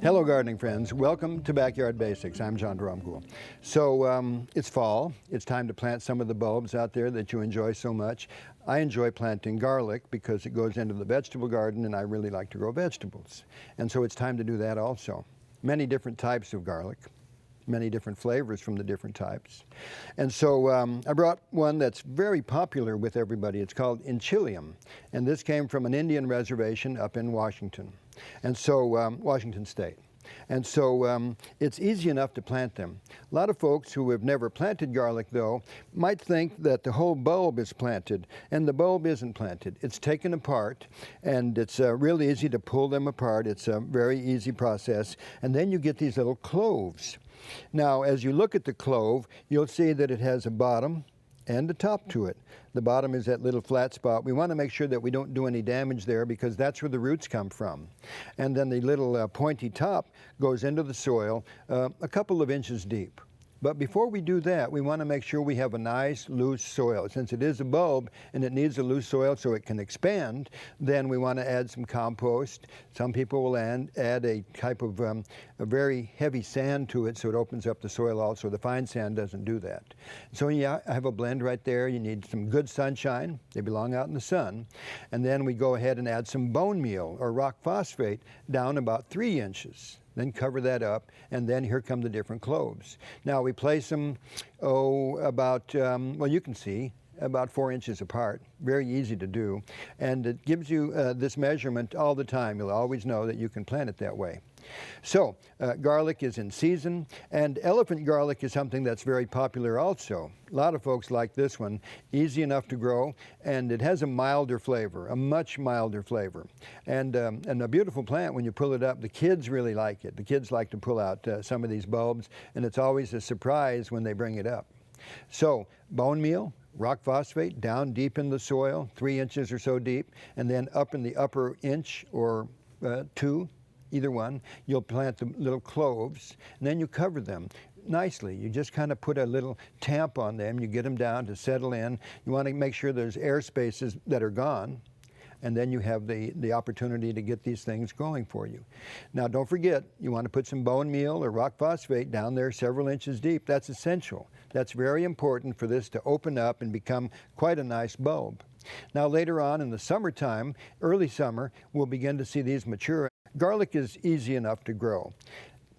Hello gardening friends, welcome to Backyard Basics. I'm John Dromgoole. So it's fall, it's time to plant some of the bulbs out there that you enjoy so much. I enjoy planting garlic because it goes into the vegetable garden and I really like to grow vegetables. And so it's time to do that also. Many different types of garlic, many different flavors from the different types. And so I brought one that's very popular with everybody. It's called Enchilium. And this came from an Indian reservation up in Washington. And so, Washington State. And so it's easy enough to plant them. A lot of folks who have never planted garlic, though, might think that the whole bulb is planted, and the bulb isn't planted. It's taken apart, and it's really easy to pull them apart. It's a very easy process. And then you get these little cloves. Now, as you look at the clove, you'll see that it has a bottom and a top to it. The bottom is that little flat spot. We want to make sure that we don't do any damage there because that's where the roots come from. And then the little pointy top goes into the soil a couple of inches deep. But before we do that, we want to make sure we have a nice loose soil. Since it is a bulb and it needs a loose soil so it can expand, then we want to add some compost. Some people will add a type of a very heavy sand to it so it opens up the soil also. The fine sand doesn't do that. So yeah, I have a blend right there. You need some good sunshine. They belong out in the sun. And then we go ahead and add some bone meal or rock phosphate down about 3 inches. Then cover that up, and then here come the different cloves. Now we place them, about, well, you can see, about 4 inches apart. Very easy to do. And it gives you this measurement all the time. You'll always know that you can plant it that way. So garlic is in season, and elephant garlic is something that's very popular also. A lot of folks like this one. Easy enough to grow, and it has a milder flavor, a much milder flavor. And a beautiful plant when you pull it up. The kids really like it. The kids like to pull out some of these bulbs, and it's always a surprise when they bring it up. So bone meal, rock phosphate down deep in the soil, 3 inches or so deep, and then up in the upper inch or 2, either one, you'll plant the little cloves, and then you cover them nicely. You just kind of put a little tamp on them. You get them down to settle in. You want to make sure there's air spaces that are gone, and then you have the opportunity to get these things going for you. Now, don't forget, you want to put some bone meal or rock phosphate down there several inches deep. That's essential. That's very important for this to open up and become quite a nice bulb. Now, later on in the summertime, early summer, we'll begin to see these mature. Garlic is easy enough to grow.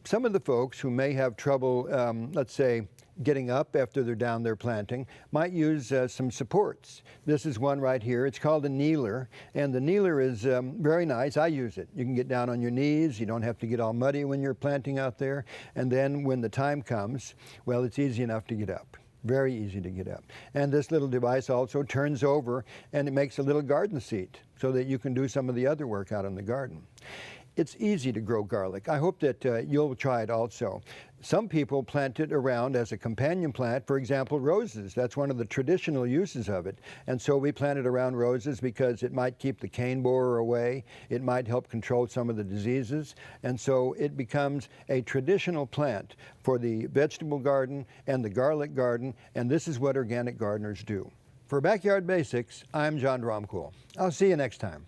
Some of the folks who may have trouble, let's say, getting up after they're down there planting, might use some supports. This is one right here. It's called a kneeler, and the kneeler is very nice. I use it. You can get down on your knees. You don't have to get all muddy when you're planting out there. And then when the time comes, well, it's easy enough to get up. Very easy to get up. And this little device also turns over, and it makes a little garden seat so that you can do some of the other work out in the garden. It's easy to grow garlic. I hope that you'll try it also. Some people plant it around as a companion plant, for example, roses. That's one of the traditional uses of it. And so we plant it around roses because it might keep the cane borer away. It might help control some of the diseases. And so it becomes a traditional plant for the vegetable garden and the garlic garden. And this is what organic gardeners do. For Backyard Basics, I'm John Dromgoole. I'll see you next time.